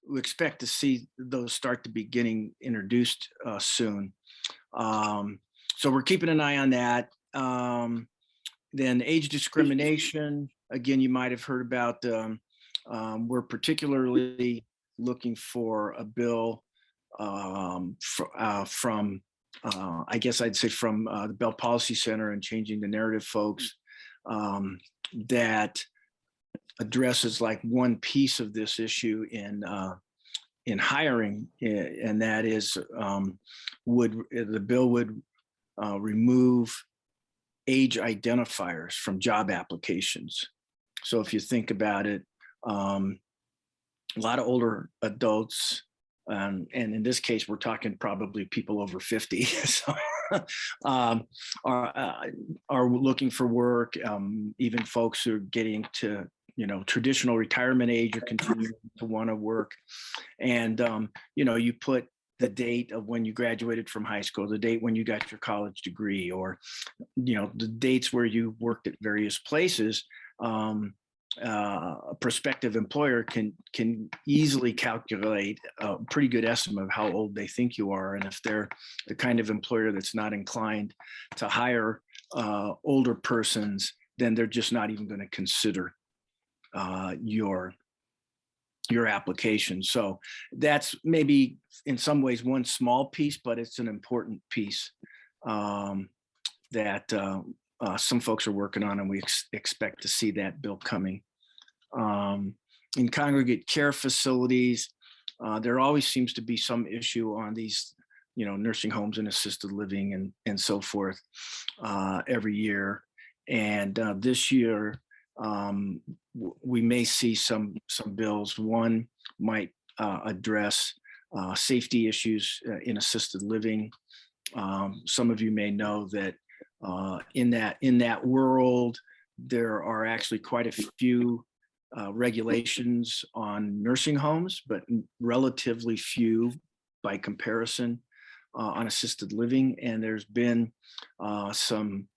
we expect to see those start to be getting introduced soon. So we're keeping an eye on that. Then age discrimination, again, you might have heard about, we're particularly looking for a bill from, I guess I'd say from the Bell Policy Center and Changing the Narrative folks, that addresses like one piece of this issue in hiring, and that is the bill would remove age identifiers from job applications. So if you think about it, a lot of older adults, and in this case, we're talking probably people over 50, so, are looking for work. Even folks who are getting to, traditional retirement age or continuing to want to work. And, you put the date of when you graduated from high school, the date when you got your college degree, or, the dates where you worked at various places. A prospective employer can easily calculate a pretty good estimate of how old they think you are. And if they're the kind of employer that's not inclined to hire older persons, then they're just not even going to consider your application. So that's maybe in some ways one small piece, but it's an important piece that some folks are working on, and we expect to see that bill coming. In congregate care facilities, there always seems to be some issue on these, nursing homes and assisted living and so forth every year. And this year, we may see some bills. One might address safety issues in assisted living. Some of you may know that in that world, there are actually quite a few regulations on nursing homes, but relatively few by comparison on assisted living. And there's been some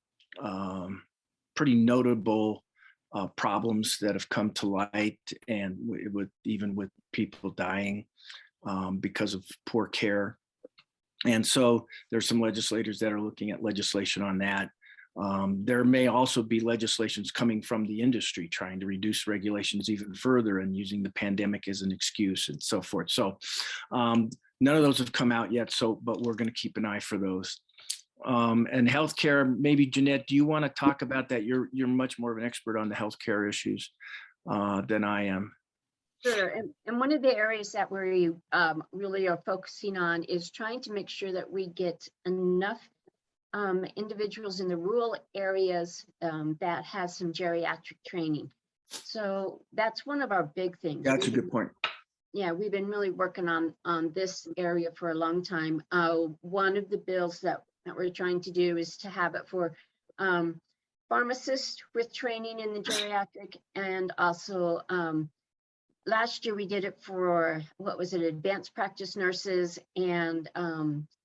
pretty notable problems that have come to light, and even with people dying because of poor care. And so there's some legislators that are looking at legislation on that. There may also be legislations coming from the industry trying to reduce regulations even further and using the pandemic as an excuse and so forth. So none of those have come out yet, but we're going to keep an eye for those. And healthcare, maybe Jeanette, do you want to talk about that? You're much more of an expert on the healthcare issues than I am. Sure, and one of the areas that we really are focusing on is trying to make sure that we get enough individuals in the rural areas that has some geriatric training. So that's one of our big things. That's a good point. Yeah, we've been really working on this area for a long time. One of the bills that we're trying to do is to have it for pharmacists with training in the geriatric, and also last year we did it for, advanced practice nurses and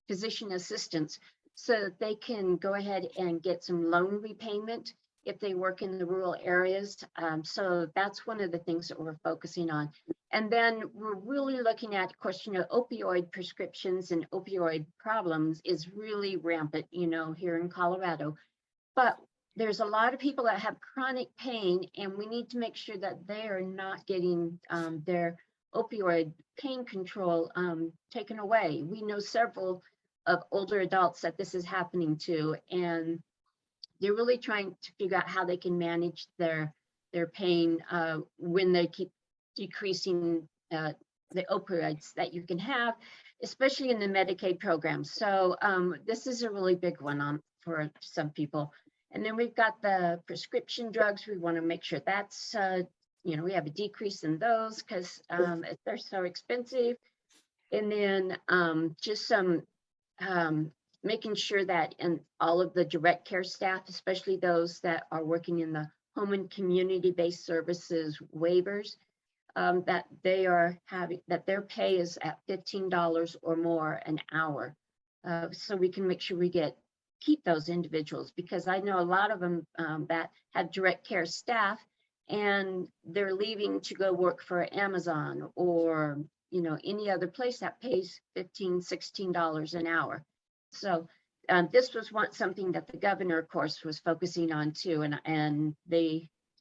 physician assistants, so that they can go ahead and get some loan repayment if they work in the rural areas. So that's one of the things that we're focusing on. And then we're really looking at, of course, opioid prescriptions and opioid problems is really rampant, here in Colorado. But there's a lot of people that have chronic pain, and we need to make sure that they are not getting their opioid pain control taken away. We know several of older adults that this is happening to, and they're really trying to figure out how they can manage their pain when they keep decreasing the opioids that you can have, especially in the Medicaid program. So this is a really big one for some people. And then we've got the prescription drugs. We want to make sure that's, we have a decrease in those because they're so expensive. And then just some making sure that in all of the direct care staff, especially those that are working in the home and community-based services waivers, that they are having, that their pay is at $15 or more an hour. So we can make sure we keep those individuals, because I know a lot of them that have direct care staff, and they're leaving to go work for Amazon or any other place that pays $15, $16 an hour. So this was something that the governor, of course, was focusing on too. And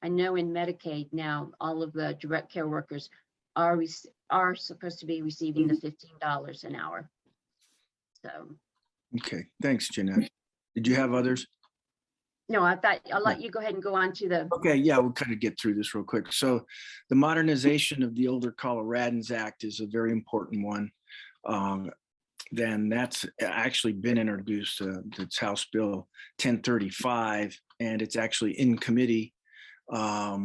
I know in Medicaid now, all of the direct care workers are supposed to be receiving the $15 an hour. So. Okay, thanks, Jeanette. Did you have others? No, I thought I'll let you go ahead and go on to the. Okay, yeah, we'll kind of get through this real quick. So the Modernization of the Older Coloradans Act is a very important one. Then that's actually been introduced. It's House Bill 1035, and it's actually in committee a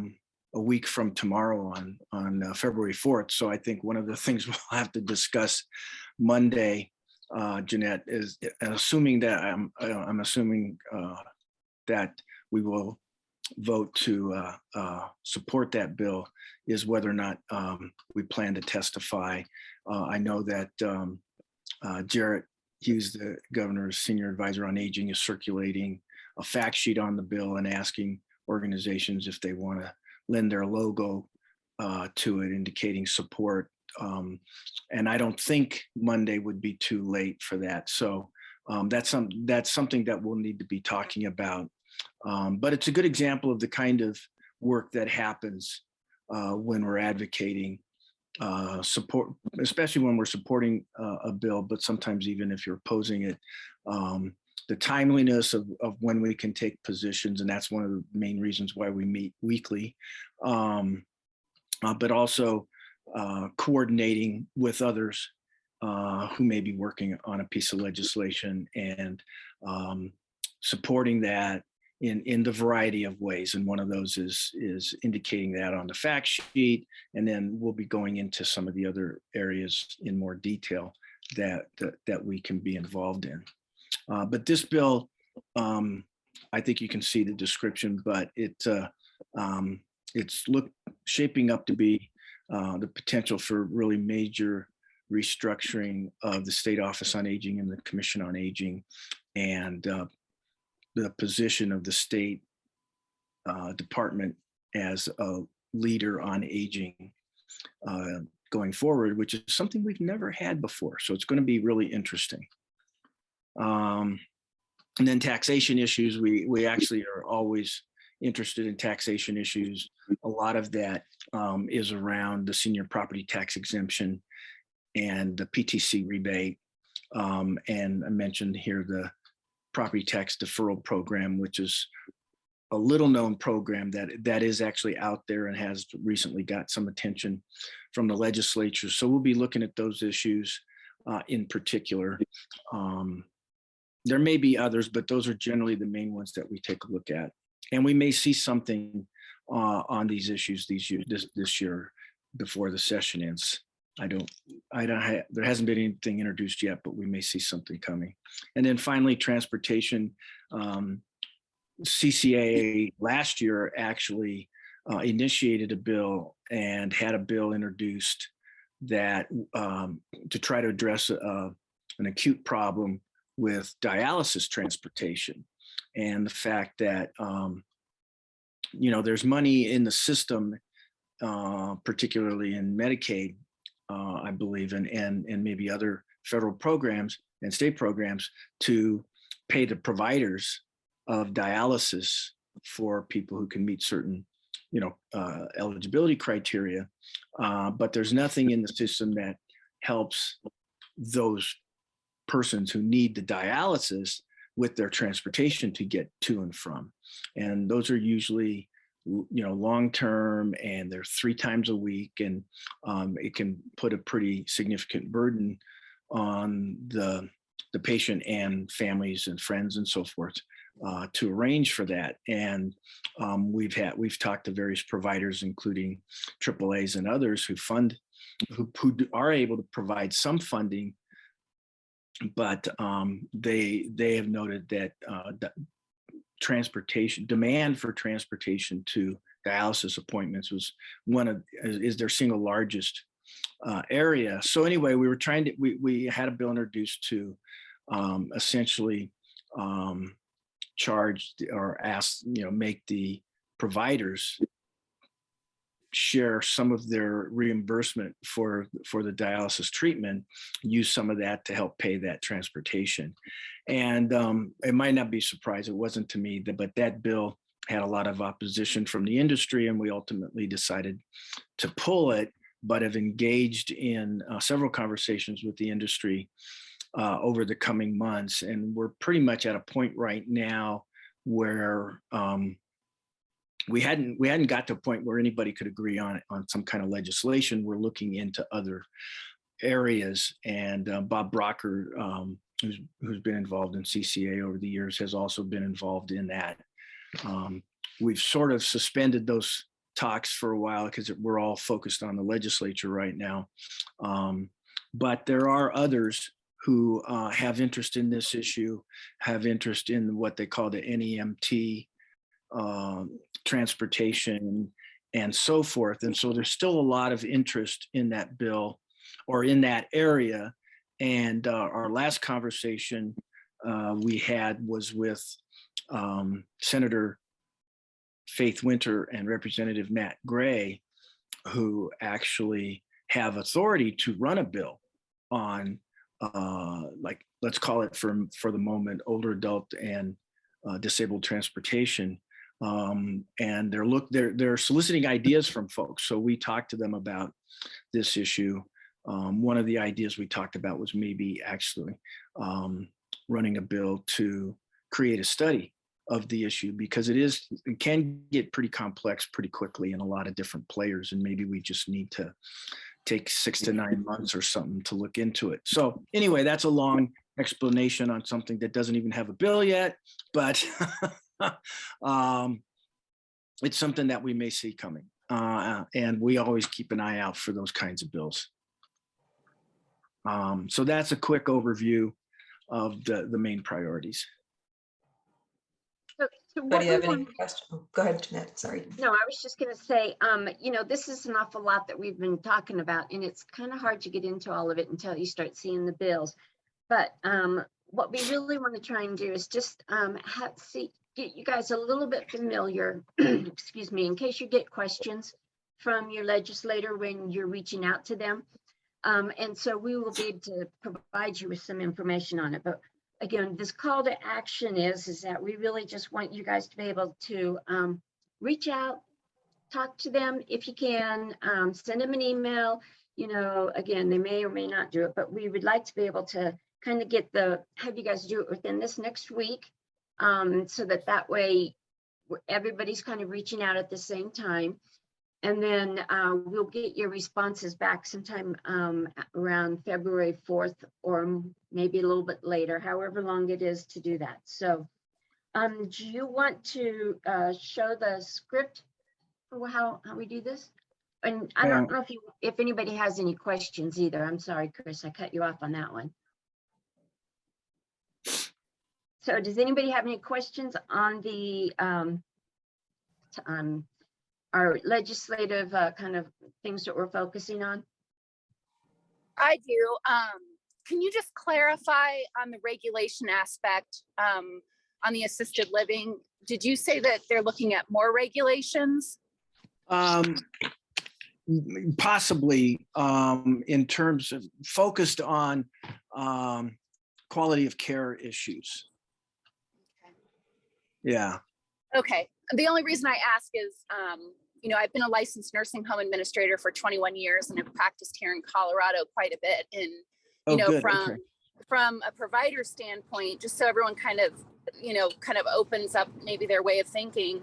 week from tomorrow on February 4th. So I think one of the things we'll have to discuss Monday, Jeanette, is assuming that I'm assuming that we will vote to support that bill, is whether or not we plan to testify. I know that Jarrett Hughes, the governor's senior advisor on aging, is circulating a fact sheet on the bill and asking organizations if they want to lend their logo to it, indicating support. And I don't think Monday would be too late for that. So that's something that we'll need to be talking about. But it's a good example of the kind of work that happens when we're advocating support, especially when we're supporting a bill, but sometimes even if you're opposing it, the timeliness of when we can take positions. And that's one of the main reasons why we meet weekly, but also coordinating with others who may be working on a piece of legislation and supporting that in the variety of ways. And one of those is indicating that on the fact sheet. And then we'll be going into some of the other areas in more detail that we can be involved in. But this bill, I think you can see the description, but it's shaping up to be the potential for really major restructuring of the State Office on Aging and the Commission on Aging, and the position of the state department as a leader on aging going forward, which is something we've never had before. So it's going to be really interesting. And then taxation issues, we actually are always interested in taxation issues. A lot of that is around the senior property tax exemption and the PTC rebate. And I mentioned here the property tax deferral program, which is a little known program that is actually out there and has recently got some attention from the legislature. So we'll be looking at those issues in particular. There may be others, but those are generally the main ones that we take a look at. And we may see something on these issues this year before the session ends. There hasn't been anything introduced yet, but we may see something coming. And then finally, transportation. CCAA last year actually initiated a bill and had a bill introduced that to try to address an acute problem with dialysis transportation, and the fact that there's money in the system, particularly in Medicaid, I believe, and maybe other federal programs and state programs to pay the providers of dialysis for people who can meet certain, eligibility criteria. But there's nothing in the system that helps those persons who need the dialysis with their transportation to get to and from. And those are usually long-term, and they're 3 times a week, and it can put a pretty significant burden on the patient and families and friends and so forth to arrange for that. And we've talked to various providers, including AAAs and others who are able to provide some funding, but they have noted that demand for transportation to dialysis appointments is their single largest area. So anyway, we had a bill introduced to essentially charge or ask, make the providers share some of their reimbursement for the dialysis treatment, use some of that to help pay that transportation. And it might not be a surprise, it wasn't to me, but that bill had a lot of opposition from the industry, and we ultimately decided to pull it, but have engaged in several conversations with the industry over the coming months. And we're pretty much at a point right now where we hadn't got to a point where anybody could agree on some kind of legislation. We're looking into other areas, and Bob Brocker, who's been involved in CCA over the years, has also been involved in that. We've sort of suspended those talks for a while because we're all focused on the legislature right now. But there are others who have interest in this issue, have interest in what they call the NEMT, transportation, and so forth. And so there's still a lot of interest in that bill or in that area. And our last conversation we had was with Senator Faith Winter and Representative Matt Gray, who actually have authority to run a bill on like, let's call it for the moment, older adult and disabled transportation. And they're soliciting ideas from folks. So we talked to them about this issue. One of the ideas we talked about was maybe actually running a bill to create a study of the issue, because it can get pretty complex pretty quickly and a lot of different players. And maybe we just need to take 6 to 9 months or something to look into it. So anyway, that's a long explanation on something that doesn't even have a bill yet, but it's something that we may see coming. And we always keep an eye out for those kinds of bills. So that's a quick overview of the main priorities. So Do you have any questions? Oh, go ahead, Jeanette, sorry. No, I was just going to say, this is an awful lot that we've been talking about, and it's kind of hard to get into all of it until you start seeing the bills. But what we really want to try and do is just get you guys a little bit familiar, excuse me, in case you get questions from your legislator when you're reaching out to them. And so we will be able to provide you with some information on it. But again, this call to action is that we really just want you guys to be able to reach out, talk to them if you can, send them an email. Again, they may or may not do it, but we would like to be able to kind of have you guys do it within this next week, so that way everybody's kind of reaching out at the same time. And then we'll get your responses back sometime around February 4th, or maybe a little bit later, however long it is to do that. So do you want to show the script for how we do this? And I don't know if anybody has any questions either. I'm sorry, Chris, I cut you off on that one. So does anybody have any questions on the our legislative kind of things that we're focusing on? I do. Can you just clarify on the regulation aspect on the assisted living? Did you say that they're looking at more regulations? Possibly, in terms of focused on quality of care issues. Okay. Yeah. Okay. The only reason I ask is, I've been a licensed nursing home administrator for 21 years and have practiced here in Colorado quite a bit. And, from a provider standpoint, just so everyone kind of opens up maybe their way of thinking,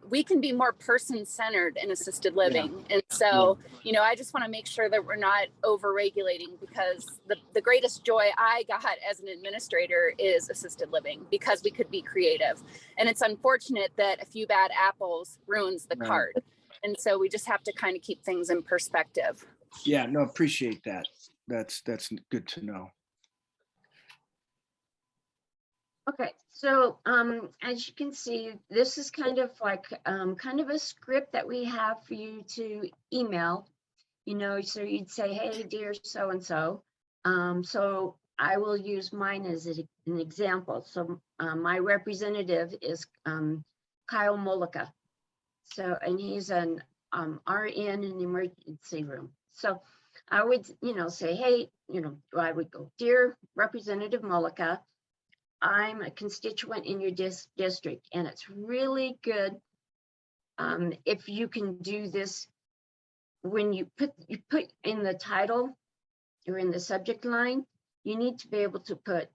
we can be more person-centered in assisted living. Yeah. And so, I just want to make sure that we're not over-regulating, because the greatest joy I got as an administrator is assisted living, because we could be creative. And it's unfortunate that a few bad apples ruins the cart. And so we just have to kind of keep things in perspective. Yeah, no, appreciate that. That's good to know. Okay, so as you can see, this is kind of like kind of a script that we have for you to email, so you'd say, hey, dear so-and-so. So I will use mine as an example. So my representative is Kyle Mollica. So, and he's an are in an emergency room. So I would, say, hey, I would go, dear Representative Mullica, I'm a constituent in your district, and it's really good if you can do this. When you put in the title or in the subject line, you need to be able to put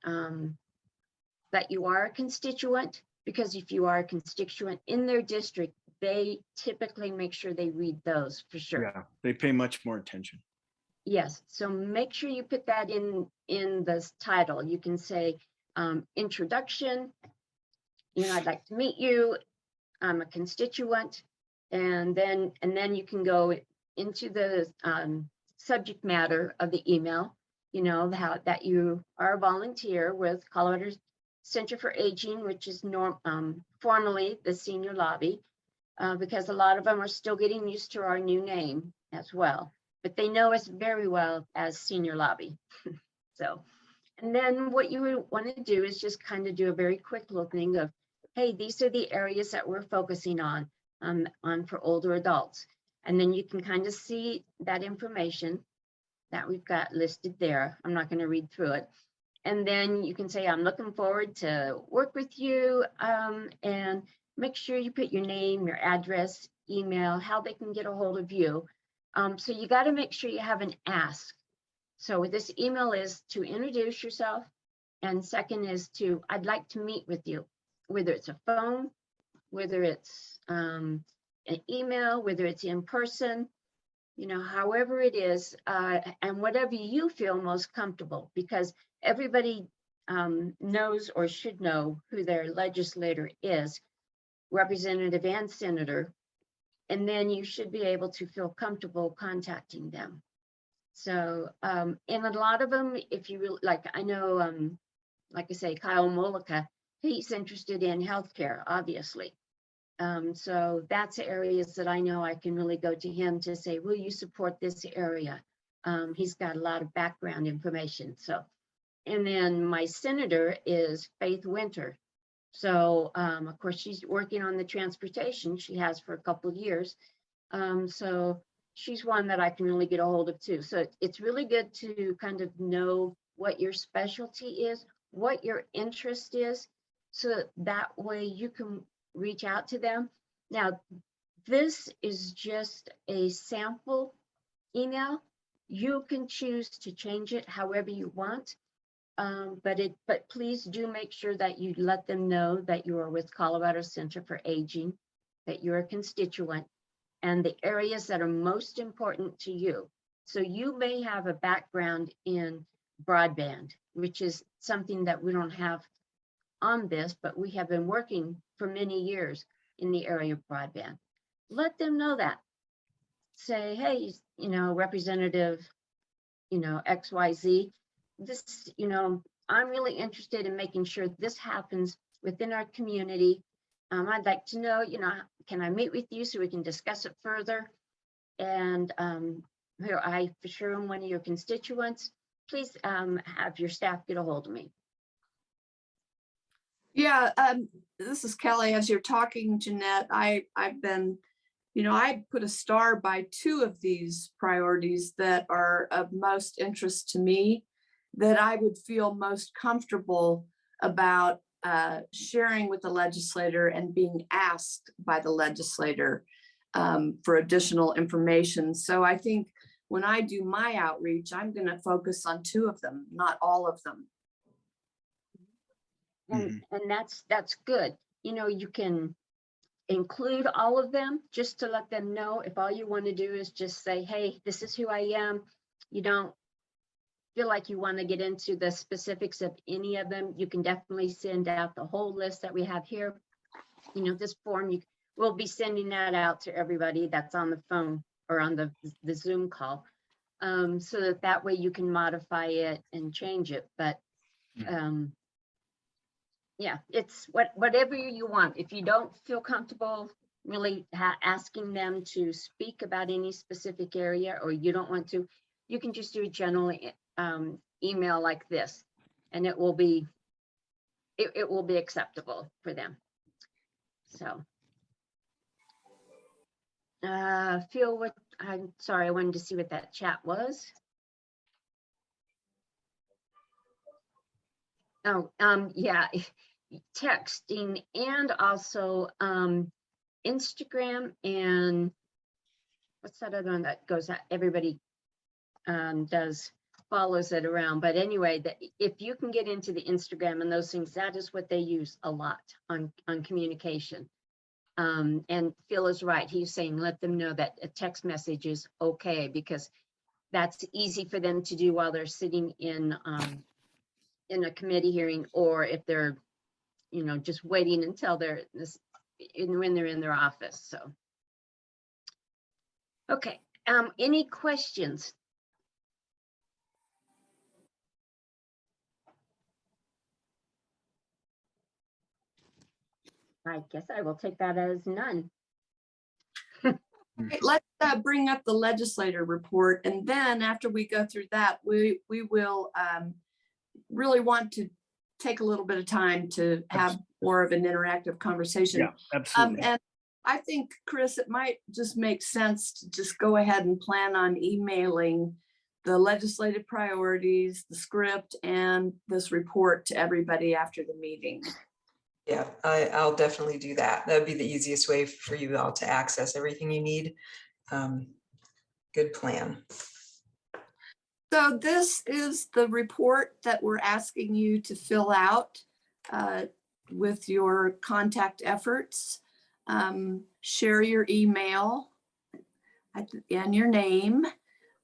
that you are a constituent, because if you are a constituent in their district, they typically make sure they read those for sure. Yeah, they pay much more attention. Yes, so make sure you put that in the title. You can say introduction, I'd like to meet you, I'm a constituent, and then you can go into the subject matter of the email, how that you are a volunteer with Colorado Center for Aging, which is formerly the Senior Lobby, because a lot of them are still getting used to our new name as well, but they know us very well as Senior Lobby. So, and then what you would want to do is just kind of do a very quick little thing of, hey, these are the areas that we're focusing on for older adults. And then you can kind of see that information that we've got listed there. I'm not going to read through it. And then you can say, I'm looking forward to work with you, and make sure you put your name, your address, email, how they can get a hold of you. So you got to make sure you have an ask. So this email is to introduce yourself. And second is to, I'd like to meet with you, whether it's a phone, whether it's an email, whether it's in person, however it is, and whatever you feel most comfortable, because everybody knows or should know who their legislator is, representative and senator, and then you should be able to feel comfortable contacting them. So, and a lot of them, if you really, like, I know, like I say, Kyle Mullica, he's interested in healthcare, obviously. So that's areas that I know I can really go to him to say, will you support this area? He's got a lot of background information. So, and then my senator is Faith Winter. So, of course, she's working on the transportation. She has for a couple of years. So she's one that I can really get a hold of too. So it's really good to kind of know what your specialty is, what your interest is, so that way you can reach out to them. Now, this is just a sample email. You can choose to change it however you want, but please do make sure that you let them know that you are with Colorado Center for Aging, that you're a constituent, and the areas that are most important to you. So you may have a background in broadband, which is something that we don't have on this, but we have been working for many years in the area of broadband. Let them know that. Say, hey, Representative, XYZ, this, I'm really interested in making sure this happens within our community. I'd like to know, can I meet with you so we can discuss it further? And here, I for sure am one of your constituents. Please have your staff get a hold of me. Yeah, this is Kelly. As you're talking, Jeanette, I've been, I put a star by 2 of these priorities that are of most interest to me, that I would feel most comfortable about sharing with the legislator and being asked by the legislator for additional information. So I think when I do my outreach, I'm going to focus on 2 of them, not all of them. And that's good. You can include all of them just to let them know. If all you want to do is just say, hey, this is who I am, you don't feel like you want to get into the specifics of any of them, you can definitely send out the whole list that we have here. This form, we'll be sending that out to everybody that's on the phone or on the Zoom call, so that way you can modify it and change it. But yeah, it's whatever you want. If you don't feel comfortable really asking them to speak about any specific area, or you don't want to, you can just do a general email like this, and it will be acceptable for them. So Phil, I'm sorry, I wanted to see what that chat was. Oh, yeah, texting and also Instagram, and what's that other one that goes out? Everybody follows it around. But anyway, if you can get into the Instagram and those things, that is what they use a lot on communication. And Phil is right. He's saying, let them know that a text message is okay, because that's easy for them to do while they're sitting in a committee hearing, or if they're, just waiting until when they're in their office. So, okay. Any questions? I guess I will take that as none. Let's bring up the legislator report, and then after we go through that, we will really want to take a little bit of time to have more of an interactive conversation. Yeah, absolutely. And I think, Chris, it might just make sense to just go ahead and plan on emailing the legislative priorities, the script, and this report to everybody after the meeting. Yeah, I'll definitely do that. That'd be the easiest way for you all to access everything you need. Good plan. So this is the report that we're asking you to fill out with your contact efforts. Share your email and your name.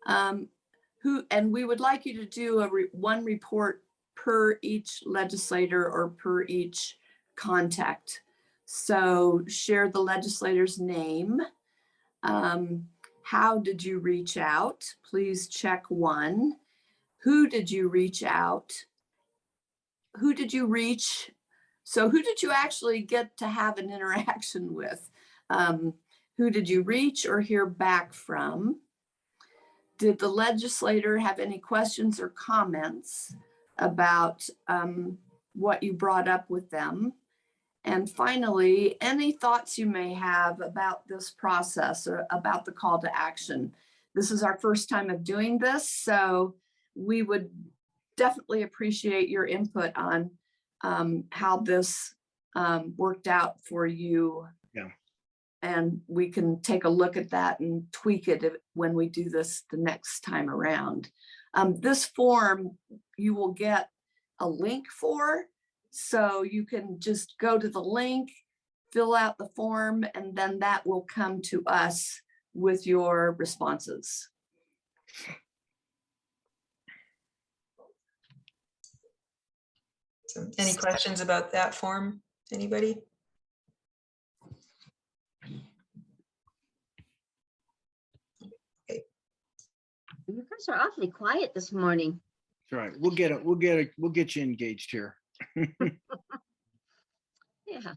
And we would like you to do one report per each legislator or per each contact. So share the legislator's name. How did you reach out? Please check 1. Who did you reach out? Who did you reach? So who did you actually get to have an interaction with? Who did you reach or hear back from? Did the legislator have any questions or comments about what you brought up with them? And finally, any thoughts you may have about this process or about the call to action. This is our first time of doing this, so we would definitely appreciate your input on how this worked out for you. Yeah. And we can take a look at that and tweak it when we do this the next time around. This form you will get a link for, so you can just go to the link, fill out the form, and then that will come to us with your responses. So any questions about that form? Anybody? You guys are awfully quiet this morning. That's right. We'll get you engaged here. Yeah.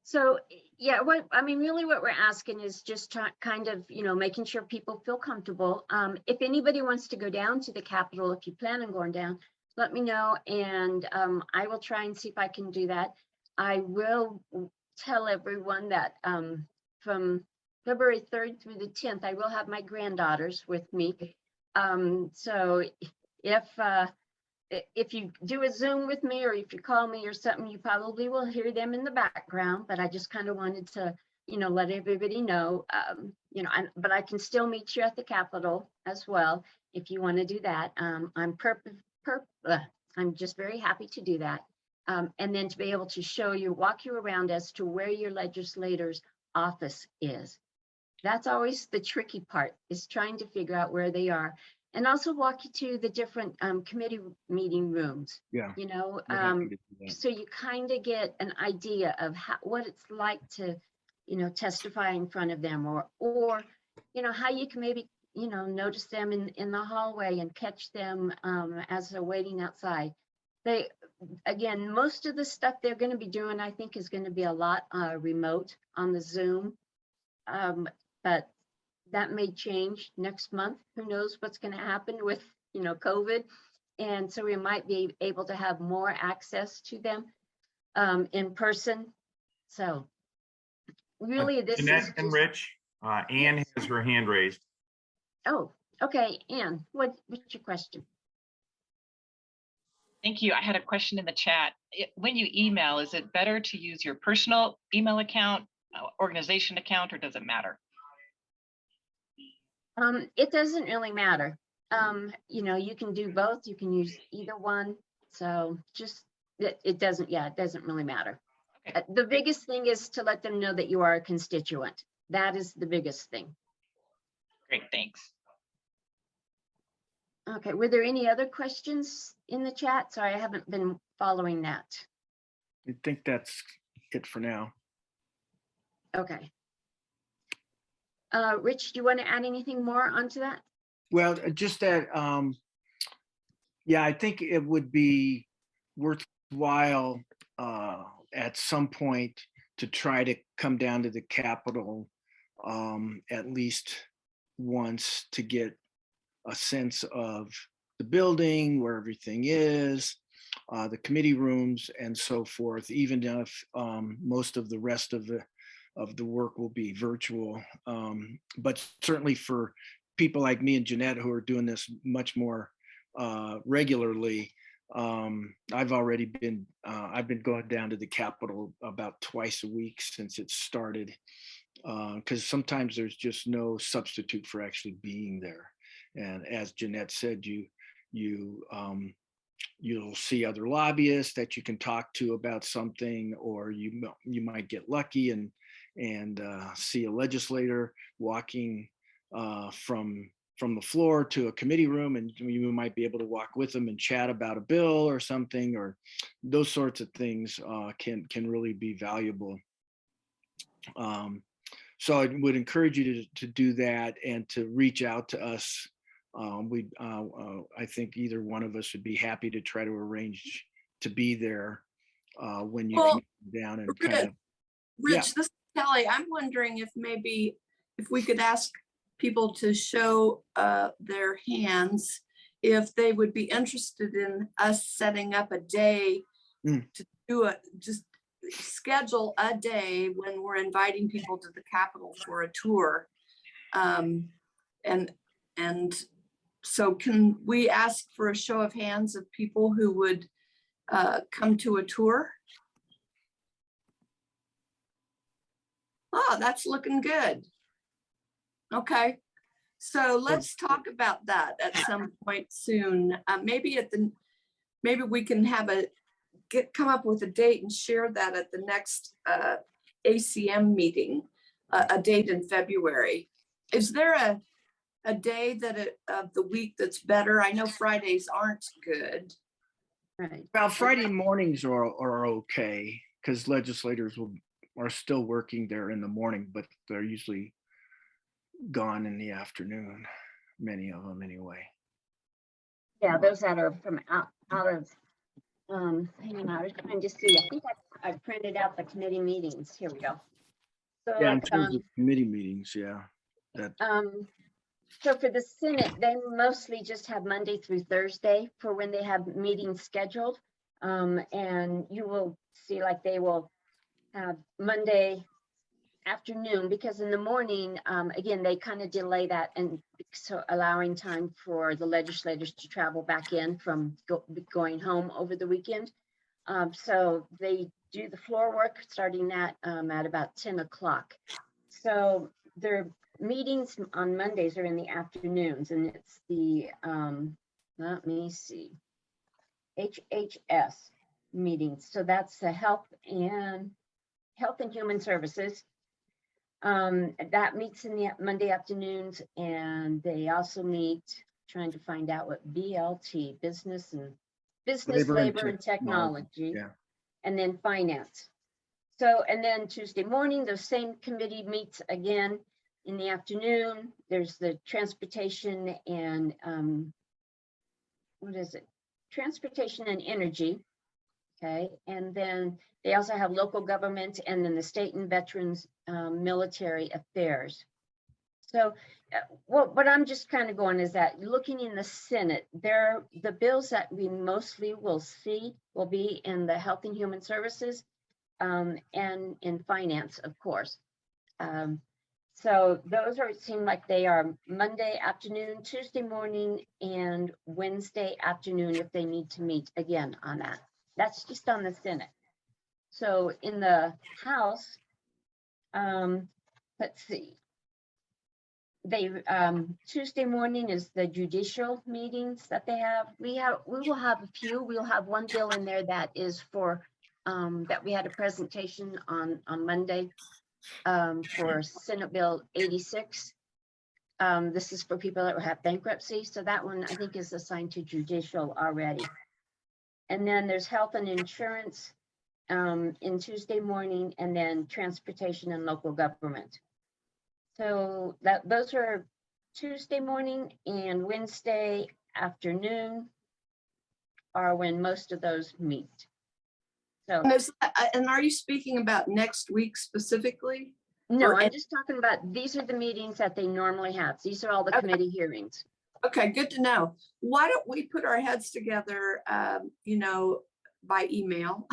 So, yeah, really what we're asking is just kind of, making sure people feel comfortable. If anybody wants to go down to the Capitol, if you plan on going down, let me know, and I will try and see if I can do that. I will tell everyone that from February 3rd through the 10th, I will have my granddaughters with me. So if you do a Zoom with me, or if you call me or something, you probably will hear them in the background, but I just kind of wanted to, let everybody know, but I can still meet you at the Capitol as well, if you want to do that. I'm just very happy to do that. And then to be able to walk you around as to where your legislator's office is. That's always the tricky part, is trying to figure out where they are. And also walk you to the different committee meeting rooms. Yeah. So you kind of get an idea of what it's like to, testify in front of them, or how you can maybe, notice them in the hallway and catch them as they're waiting outside. Again, most of the stuff they're going to be doing, I think, is going to be a lot remote on the Zoom, but that may change next month. Who knows what's going to happen with, COVID. And so we might be able to have more access to them in person. So really, this Jeanette is and Rich, Anne has her hand raised. Oh, okay, Anne, what's your question? Thank you. I had a question in the chat. When you email, is it better to use your personal email account, organization account, or does it matter? It doesn't really matter. You know, you can do both. You can use either one. So just, it doesn't really matter. Okay. The biggest thing is to let them know that you are a constituent. That is the biggest thing. Great, thanks. Okay, were there any other questions in the chat? Sorry, I haven't been following that. I think that's it for now. Okay. Rich, do you want to add anything more onto that? Well, just that, yeah, I think it would be worthwhile at some point to try to come down to the Capitol at least once to get a sense of the building, where everything is, the committee rooms and so forth, even if most of the rest of the work will be virtual. But certainly for people like me and Jeanette who are doing this much more regularly, I've been going down to the Capitol about twice a week since it started, because sometimes there's just no substitute for actually being there. And as Jeanette said, you'll see other lobbyists that you can talk to about something, or you might get lucky and see a legislator walking from the floor to a committee room, and you might be able to walk with them and chat about a bill or something, or those sorts of things can really be valuable. So I would encourage you to do that and to reach out to us. I think either one of us would be happy to try to arrange to be there when you come down and kind of. Rich, this is Kelly. I'm wondering if maybe if we could ask people to show their hands if they would be interested in us setting up a day to do just schedule a day when we're inviting people to the Capitol for a tour. And so can we ask for a show of hands of people who would come to a tour? Oh, that's looking good. Okay, so let's talk about that at some point soon. Maybe we can have come up with a date and share that at the next ACM meeting, a date in February. Is there a day of the week that's better? I know Fridays aren't good. Right. Well, Friday mornings are okay because legislators are still working there in the morning, but they're usually gone in the afternoon, many of them anyway. Yeah, those that are from out of, hang on, I was trying to see, I think I printed out the committee meetings. Here we go. So, Yeah, in terms of committee meetings, yeah. So for the Senate, they mostly just have Monday through Thursday for when they have meetings scheduled. And you will see like they will have Monday afternoon, because in the morning, again, they kind of delay that, and so allowing time for the legislators to travel back in from going home over the weekend. So they do the floor work starting at about 10 o'clock. So their meetings on Mondays are in the afternoons, and it's the, let me see, HHS meetings. So that's the Health and Human Services. That meets in the Monday afternoons, and they also meet trying to find out what BLT, business, labor and technology, yeah. And then finance. So, and then Tuesday morning, the same committee meets again in the afternoon. There's the transportation and transportation and energy. Okay, and then they also have local government, and then the state and veterans military affairs. So what I'm just kind of going is that looking in the Senate, the bills that we mostly will see will be in the Health and Human Services and in finance, of course. So those are, it seem like they are Monday afternoon, Tuesday morning, and Wednesday afternoon if they need to meet again on that. That's just on the Senate. So in the House, let's see. They Tuesday morning is the judicial meetings that they have. We will have a few. We'll have one bill in there that is for that we had a presentation on Monday for Senate Bill 86. This is for people that have bankruptcy. So that one I think is assigned to judicial already. And then there's health and insurance in Tuesday morning, and then transportation and local government. So those are Tuesday morning and Wednesday afternoon are when most of those meet. So And are you speaking about next week specifically? no, or I'm just talking about, these are the meetings that they normally have. These are all the committee hearings. Okay, good to know. Why don't we put our heads together, you know, by email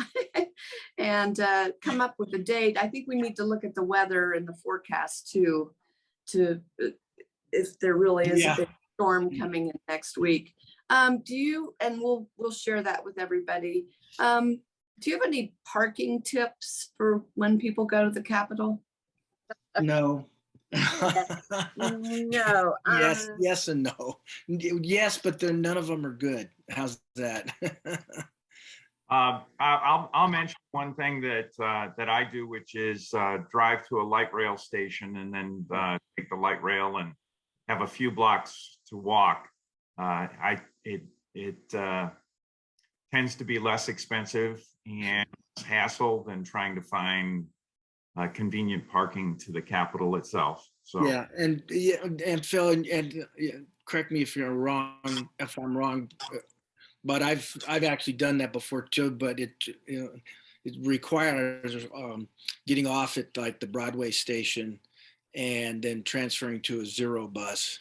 and come up with a date. I think we need to look at the weather and the forecast too, to if there really is a big storm coming in next week. Do you, and we'll share that with everybody. Do you have any parking tips for when people go to the Capitol? No. No. Yes and no. Yes, but then none of them are good. How's that? I'll mention one thing that I do, which is drive to a light rail station and then take the light rail and have a few blocks to walk. It tends to be less expensive and less hassle than trying to find convenient parking to the Capitol itself. So yeah, and Phil, and correct me if I'm wrong, but I've actually done that before too. But it requires getting off at like the Broadway station, and then transferring to a Zero bus,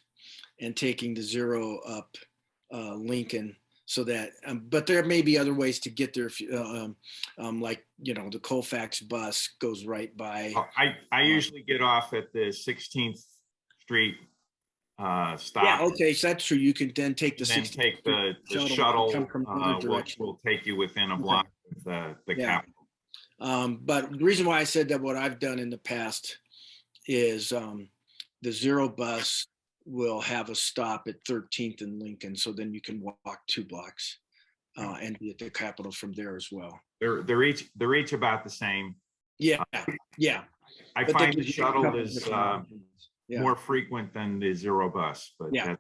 and taking the Zero up Lincoln. So that, but there may be other ways to get there. If like the Colfax bus goes right by. I usually get off at the 16th Street stop. Yeah, okay, so that's true. You can then take the and then take the shuttle, which will take you within a block of the Capitol. But the reason why I said that, what I've done in the past is the Zero bus will have a stop at 13th and Lincoln, so then you can walk 2 blocks and be at the Capitol from there as well. They're each about the same. Yeah. I But find they the give you a shuttle couple is different options. more frequent than the Zero bus, but Yeah.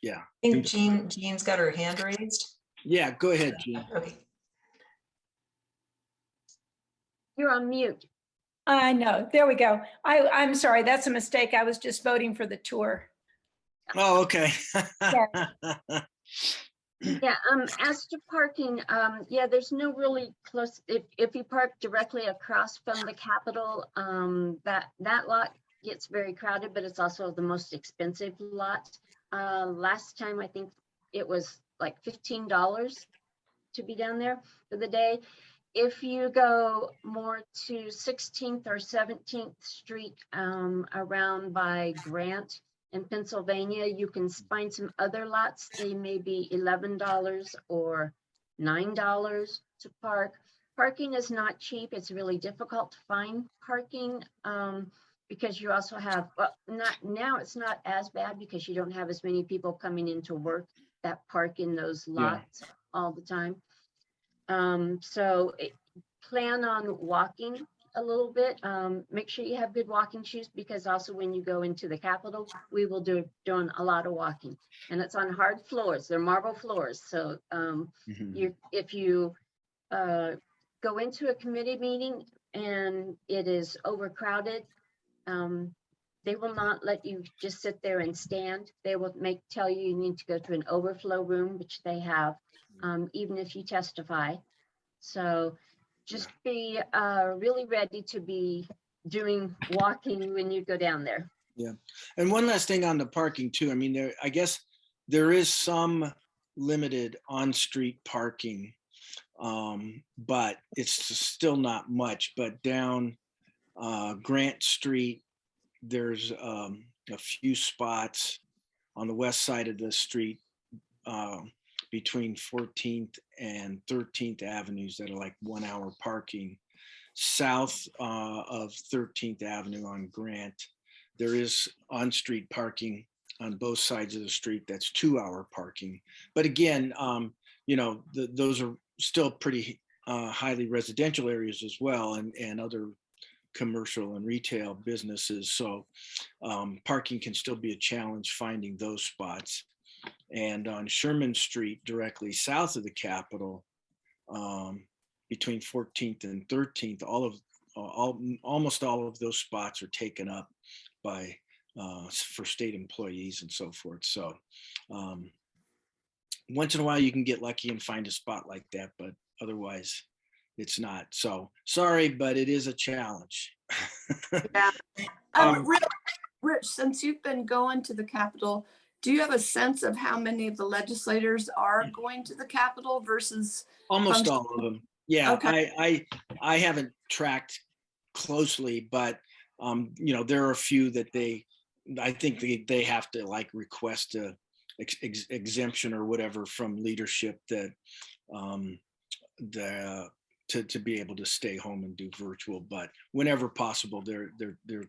I think Jean's got her hand raised. Yeah, go ahead, Jean. Okay. You're on mute. I know. There we go. I'm sorry. That's a mistake. I was just voting for the tour. Oh, okay. Yeah, as to parking, yeah, there's no really close, if you park directly across from the Capitol, that lot gets very crowded, but it's also the most expensive lot. Last time, I think it was like $15 to be down there for the day. If you go more to 16th or 17th Street around by Grant in Pennsylvania, you can find some other lots. They may be $11 or $9 to park. Parking is not cheap. It's really difficult to find parking because you also have, well, now it's not as bad because you don't have as many people coming into work that park in those lots all the time. So plan on walking a little bit. Make sure you have good walking shoes because also when you go into the Capitol, we will doing a lot of walking, and it's on hard floors. They're marble floors. So if you go into a committee meeting and it is overcrowded, they will not let you just sit there and stand. They will tell you you need to go to an overflow room, which they have, even if you testify. So just be really ready to be doing walking when you go down there. Yeah. And one last thing on the parking too. I mean, I guess there is some limited on-street parking, but it's still not much. But down Grant Street, there's a few spots on the west side of the street between 14th and 13th Avenues that are like 1 hour parking. South of 13th Avenue on Grant, there is on-street parking on both sides of the street. That's 2 hour parking. But again, those are still pretty highly residential areas as well, and other commercial and retail businesses. So parking can still be a challenge finding those spots. And on Sherman Street, directly south of the Capitol, between 14th and 13th, almost all of those spots are taken up by for state employees and so forth. So once in a while you can get lucky and find a spot like that, but otherwise it's not. So sorry, but it is a challenge. Yeah. Rich, since you've been going to the Capitol, do you have a sense of how many of the legislators are going to the Capitol versus? Almost all of them. Yeah, Okay. I haven't tracked closely, but there are a few that I think they have to like request a exemption or whatever from leadership that to be able to stay home and do virtual. But whenever possible, they're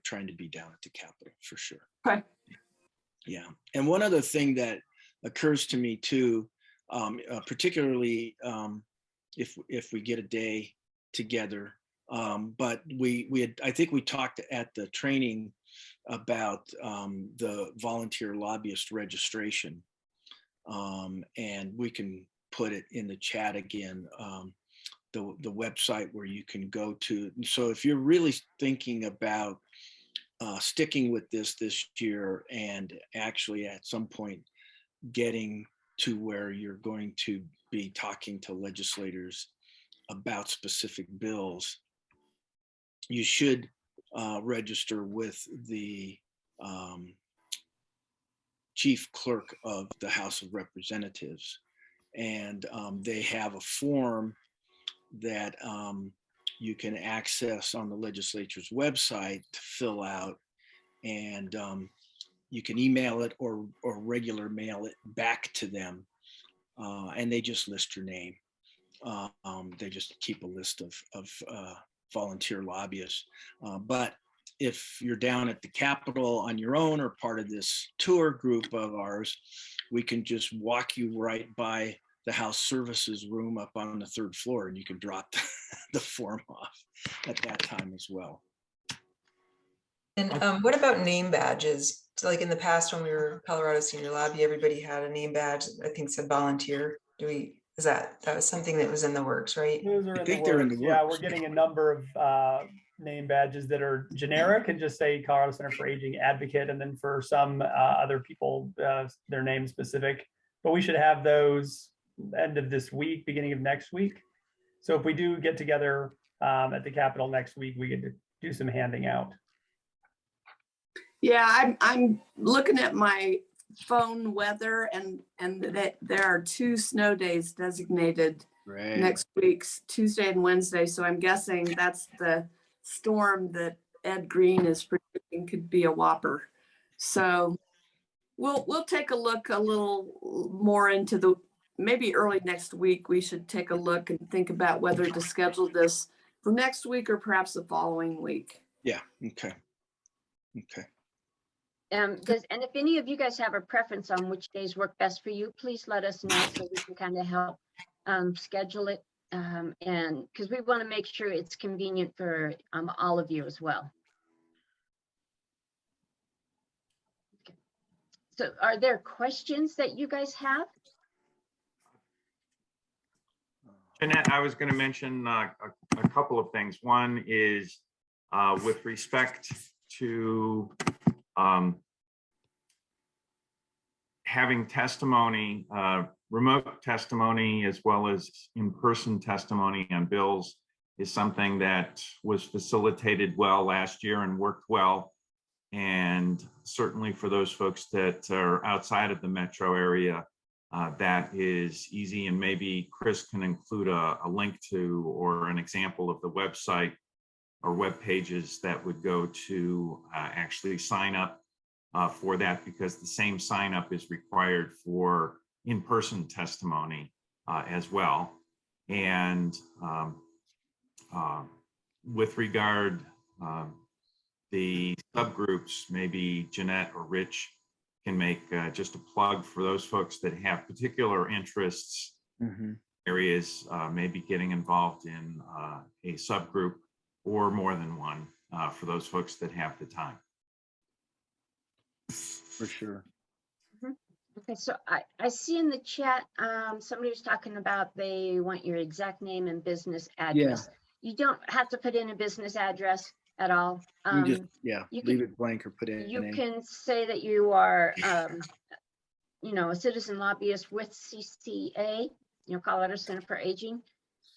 trying to be down at the Capitol for sure. Okay. Yeah, and one other thing that occurs to me too, particularly if we get a day together, but I think we talked at the training about the volunteer lobbyist registration, and we can put it in the chat again, the website where you can go to. So if you're really thinking about sticking with this year and actually at some point getting to where you're going to be talking to legislators about specific bills, you should register with the chief clerk of the House of Representatives. And they have a form that you can access on the legislature's website to fill out, and you can email it or regular mail it back to them, and they just list your name. They just keep a list of volunteer lobbyists. But if you're down at the Capitol on your own or part of this tour group of ours, we can just walk you right by the House Services room up on the 3rd floor, and you can drop the form off at that time as well. And what about name badges? So like in the past, when we were Colorado Senior Lobby, everybody had a name badge, I think said volunteer. That was something that was in the works, right? Those are I in think the they're works. in the Yeah, works. we're getting a number of name badges that are generic and just say Colorado Center for Aging Advocate, and then for some other people, their name specific. But we should have those end of this week, beginning of next week. So if we do get together at the Capitol next week, we get to do some handing out. Yeah, I'm looking at my phone weather, and there are 2 snow days designated next week's Tuesday and Wednesday. So I'm guessing that's the storm that Ed Green is predicting could be a whopper. So we'll take a look a little more into maybe early next week. We should take a look and think about whether to schedule this for next week or perhaps the following week. Yeah. Okay. And if any of you guys have a preference on which days work best for you, please let us know so we can kind of help schedule it. And because we want to make sure it's convenient for all of you as well. Okay. So are there questions that you guys have? Jeanette, I was going to mention a couple of things. One is with respect to having testimony, remote testimony, as well as in-person testimony on bills is something that was facilitated well last year and worked well. And certainly for those folks that are outside of the metro area, that is easy. And maybe Chris can include a link to or an example of the website or web pages that would go to actually sign up for that, because the same sign up is required for in-person testimony as well. And with regard the subgroups, maybe Jeanette or Rich can make just a plug for those folks that have particular interests, areas, maybe getting involved in a subgroup or more than one for those folks that have the time. For sure. Okay, so I see in the chat, somebody was talking about they want your exact name and business address. You don't have to put in a business address at all. You just, you leave can, it blank or put in. you can say that you are, you know, a citizen lobbyist with CCA, you know, Colorado Center for Aging,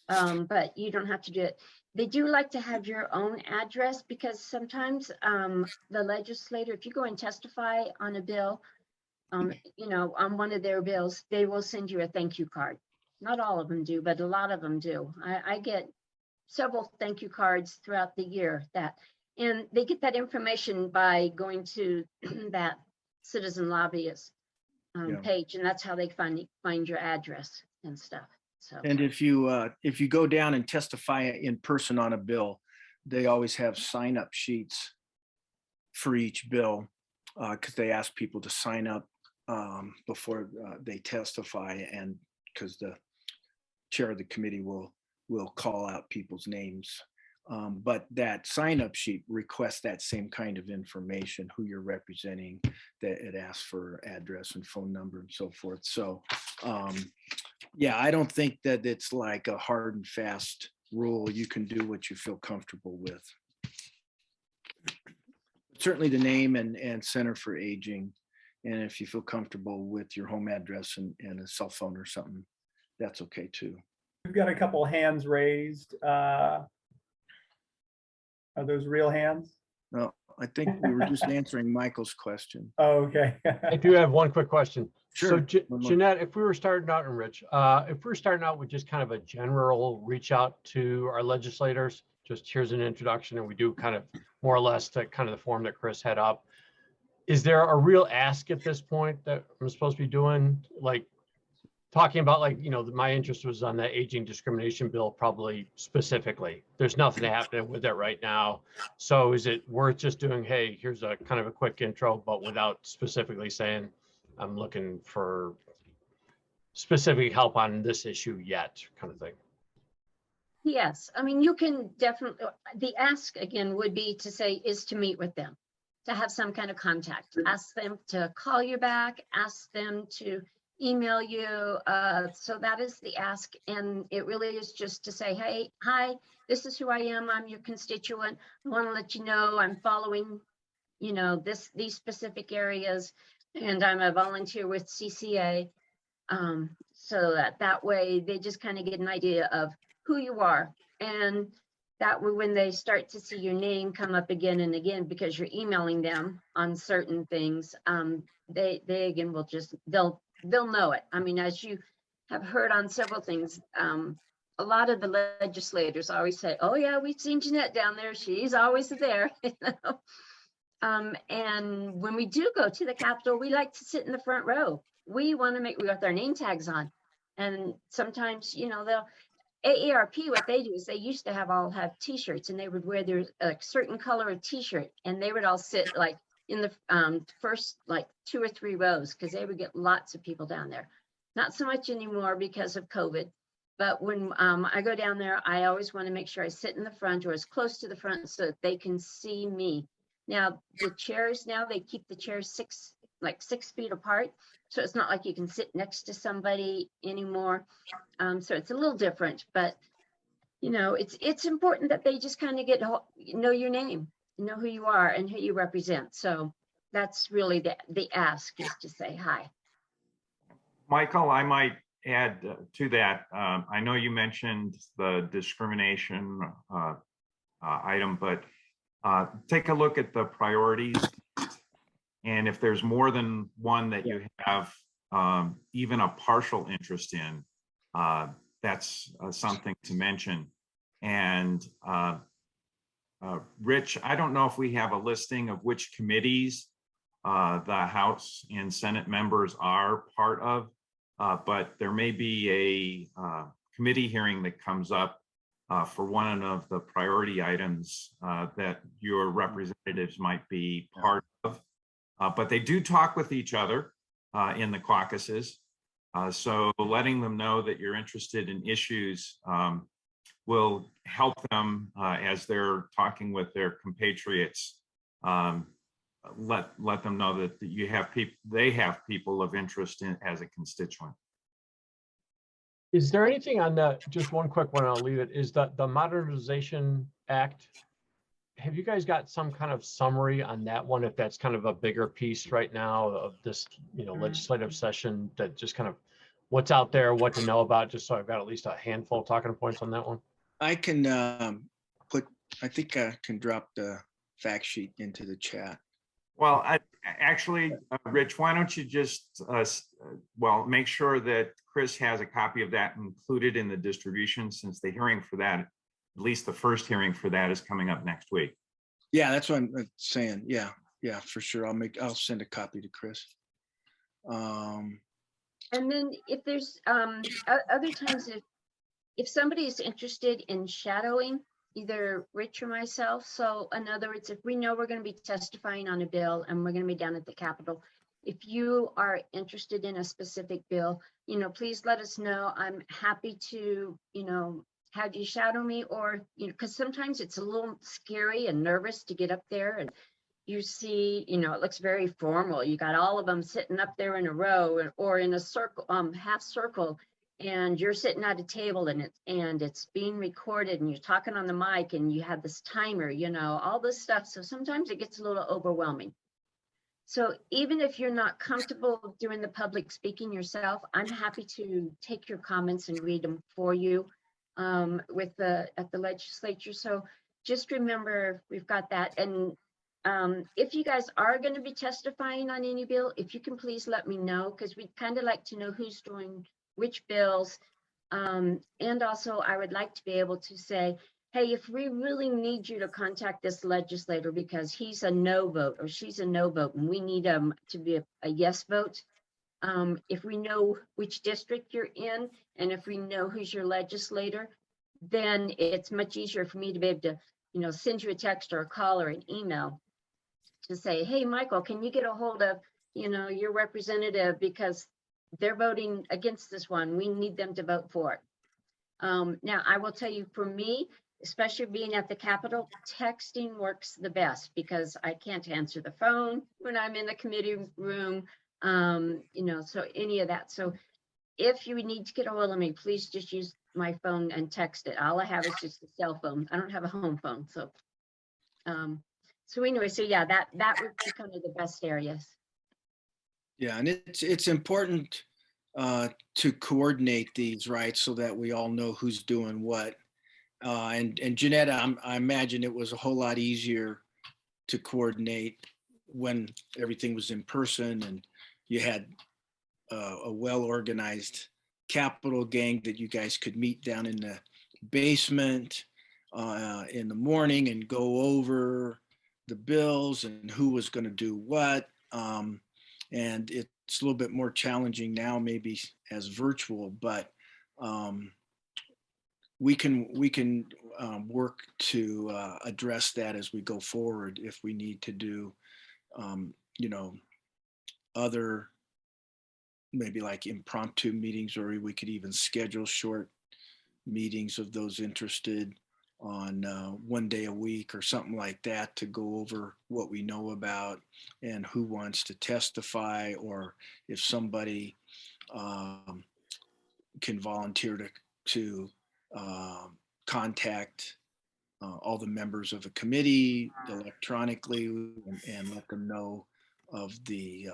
but you don't have to do it. They do like to have your own address, because sometimes the legislator, if you go and testify on a bill, you know, on one of their bills, they will send you a thank you card. Not all of them do, but a lot of them do. I get several thank you cards throughout the year and they get that information by going to that citizen lobbyist page, and that's how they find your address and stuff. So, and if you go down and testify in person on a bill, they always have sign up sheets for each bill, because they ask people to sign up before they testify, and because the chair of the committee will call out people's names. But that sign-up sheet requests that same kind of information, who you're representing, that it asks for address and phone number and so forth. So yeah, I don't think that it's like a hard and fast rule. You can do what you feel comfortable with. Certainly the name and Center for Aging. And if you feel comfortable with your home address and a cell phone or something, that's okay too. We've got a couple hands raised. Are those real hands? No, I think we were just answering Michael's question. Oh, okay. I do have one quick question. Sure. So Jeanette, if we were starting out, and Rich, if we're starting out with just kind of a general reach out to our legislators, just here's an introduction, and we do kind of more or less the kind of the form that Chris had up. Is there a real ask at this point that I'm supposed to be doing? Like talking about, like, you know, my interest was on the aging discrimination bill, probably specifically. There's nothing happening with it right now. So is it worth just doing, hey, here's a kind of a quick intro, but without specifically saying, I'm looking for specific help on this issue yet, kind of thing? yes, I mean, you can definitely, the ask again would be to say, is to meet with them, to have some kind of contact, ask them to call you back, ask them to email you. So that is the ask. And it really is just to say, hey, hi, this is who I am. I'm your constituent. I want to let you know I'm following, you know, these specific areas, and I'm a volunteer with CCA. So that way they just kind of get an idea of who you are. And that way, when they start to see your name come up again and again, because you're emailing them on certain things, they again will just, they'll know it. I mean, as you have heard on several things, a lot of the legislators always say, oh yeah, we've seen Jeanette down there. She's always there. You know? And when we do go to the Capitol, we like to sit in the front row. We want to we got their name tags on. And sometimes, you know, they'll, AARP, what they do is they used to all have t-shirts, and they would wear their certain color of t-shirt, and they would all sit like in the first like 2 or 3 rows, because they would get lots of people down there. Not so much anymore because of COVID, but when I go down there, I always want to make sure I sit in the front or as close to the front so that they can see me. Now the chairs, now they keep the chairs 6 feet apart, so it's not like you can sit next to somebody anymore. So it's a little different, but you know, it's important that they just kind of know your name, know who you are and who you represent. So that's really the ask, is to say hi. Michael, I might add to that. I know you mentioned the discrimination item, but take a look at the priorities. And if there's more than one that you have even a partial interest in, that's something to mention. And Rich, I don't know if we have a listing of which committees the House and Senate members are part of, but there may be a committee hearing that comes up for one of the priority items that your representatives might be part of. But they do talk with each other in the caucuses. So letting them know that you're interested in issues will help them as they're talking with their compatriots. Let them know that you have people, they have people of interest in as a constituent. Is there anything on that? Just one quick one, I'll leave it. Is that the Modernization Act? Have you guys got some kind of summary on that one? If that's kind of a bigger piece right now of this, legislative session, that just kind of what's out there, what to know about, just so I've got at least a handful of talking points on that one. I can I think I can drop the fact sheet into the chat. Well, actually, Rich, why don't you just, make sure that Chris has a copy of that included in the distribution, since the hearing for that, at least the first hearing for that, is coming up next week. Yeah, that's what I'm saying. Yeah, for sure. I'll send a copy to Chris. And then if there's other times, if somebody is interested in shadowing either Rich or myself, so in other words, if we know we're going to be testifying on a bill and we're going to be down at the Capitol, if you are interested in a specific bill, please let us know. I'm happy to, have you shadow me, or, because sometimes it's a little scary and nervous to get up there and you see, it looks very formal. You got all of them sitting up there in a row or in a circle, half circle, and you're sitting at a table and it's being recorded and you're talking on the mic and you have this timer, all this stuff. So sometimes it gets a little overwhelming. So even if you're not comfortable doing the public speaking yourself, I'm happy to take your comments and read them for you at the legislature. So just remember, we've got that. And if you guys are going to be testifying on any bill, if you can please let me know, because we'd kind of like to know who's doing which bills. And also I would like to be able to say, hey, if we really need you to contact this legislator because he's a no vote or she's a no vote and we need to be a yes vote, if we know which district you're in and if we know who's your legislator, then it's much easier for me to be able to, send you a text or a call or an email to say, hey, Michael, can you get a hold of, your representative because they're voting against this one. We need them to vote for it. Now, I will tell you, for me, especially being at the Capitol, texting works the best because I can't answer the phone when I'm in the committee room, so any of that. So if you need to get a hold of me, please just use my phone and text it. All I have is just a cell phone. I don't have a home phone. So, anyway, so yeah, that would be kind of the best areas. Yeah, and it's important to coordinate these, right, so that we all know who's doing what. And Jeanette, I imagine it was a whole lot easier to coordinate when everything was in person and you had a well-organized Capitol gang that you guys could meet down in the basement in the morning and go over the bills and who was going to do what. And it's a little bit more challenging now, maybe as virtual, but we can work to address that as we go forward if we need to do, other maybe like impromptu meetings, or we could even schedule short meetings of those interested on one day a week or something like that to go over what we know about and who wants to testify, or if somebody can volunteer to contact all the members of a committee electronically and let them know of the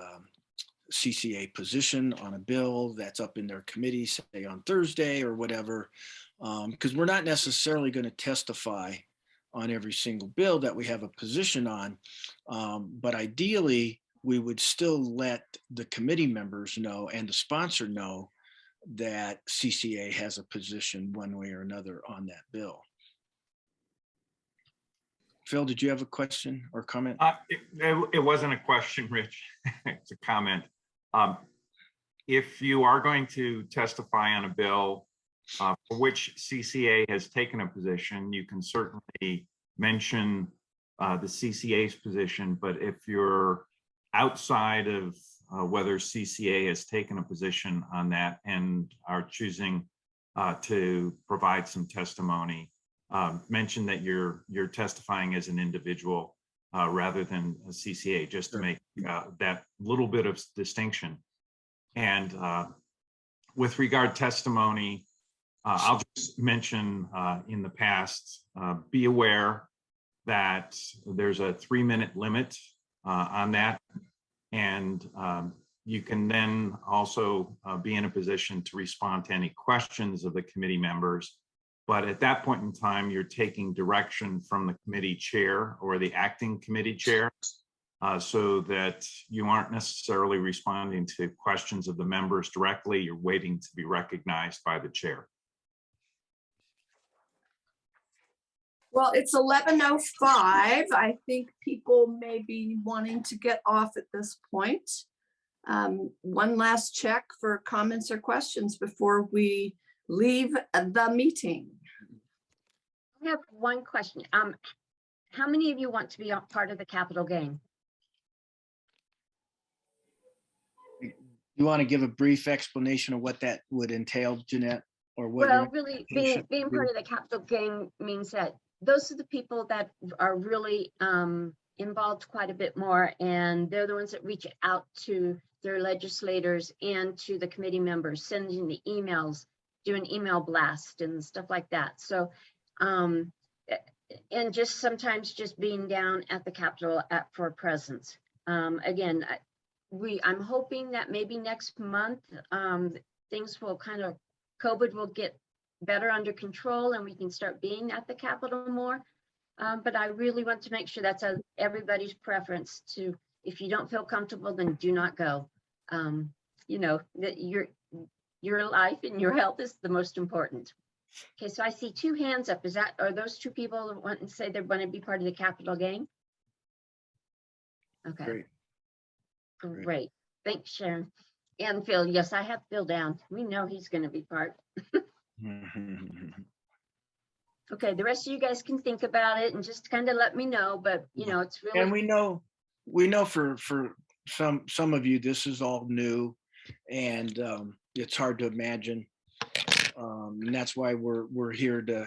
CCA position on a bill that's up in their committee, say on Thursday or whatever, because we're not necessarily going to testify on every single bill that we have a position on, but ideally we would still let the committee members know and the sponsor know that CCA has a position one way or another on that bill. Phil, did you have a question or comment? It wasn't a question, Rich. It's a comment. If you are going to testify on a bill for which CCA has taken a position, you can certainly mention the CCA's position, but if you're outside of whether CCA has taken a position on that and are choosing to provide some testimony, mention that you're testifying as an individual rather than a CCA, just to make that little bit of distinction. And with regard testimony, I'll just mention in the past, be aware that there's a 3-minute limit on that. And you can then also be in a position to respond to any questions of the committee members. But at that point in time, you're taking direction from the committee chair or the acting committee chair, so that you aren't necessarily responding to questions of the members directly. You're waiting to be recognized by the chair. Well, it's 11:05. I think people may be wanting to get off at this point. One last check for comments or questions before we leave the meeting. I have one question. How many of you want to be a part of the capital gain? You want to give a brief explanation of what that would entail, Jeanette, or what? Well, really being part of the capital gain means that those are the people that are really involved quite a bit more, and they're the ones that reach out to their legislators and to the committee members, sending the emails, doing email blast and stuff like that. So, and just sometimes just being down at the Capitol for a presence. Again, I'm hoping that maybe next month things will COVID will get better under control and we can start being at the Capitol more. But I really want to make sure that's everybody's preference to, if you don't feel comfortable, then do not go. You know, that your life and your health is the most important. Okay, so I see 2 hands up. Are those 2 people that want to say they want to be part of the Capitol game? Okay. Great. Thanks, Sharon. And Phil, yes, I have Phil down. We know he's going to be part. Okay, the rest of you guys can think about it and just kind of let me know, but you know, it's really. And we know for some of you, this is all new and it's hard to imagine. And that's why we're here to,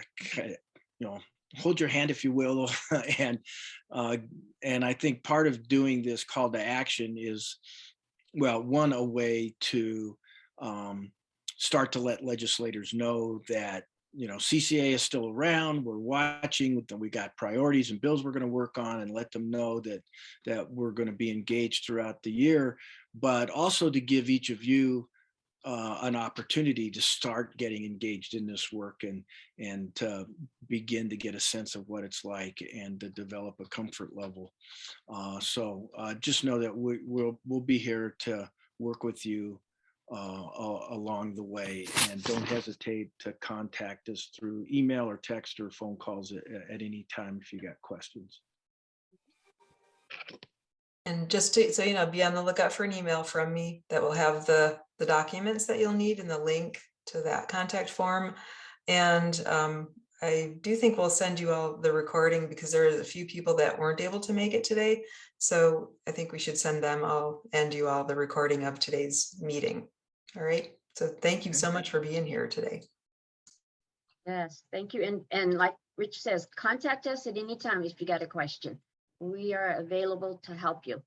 hold your hand, if you will. And I think part of doing this call to action is, well, one, a way to start to let legislators know that, CCA is still around. We're watching. We got priorities and bills we're going to work on, and let them know that we're going to be engaged throughout the year, but also to give each of you an opportunity to start getting engaged in this work and to begin to get a sense of what it's like and to develop a comfort level. So just know that we'll be here to work with you along the way, and don't hesitate to contact us through email or text or phone calls at any time if you got questions. And just so you know, be on the lookout for an email from me that will have the documents that you'll need and the link to that contact form. And I do think we'll send you all the recording because there are a few people that weren't able to make it today. So I think we should send them all and you all the recording of today's meeting. All right. So thank you so much for being here today. Yes, thank you. And like Rich says, contact us at any time if you got a question. We are available to help you.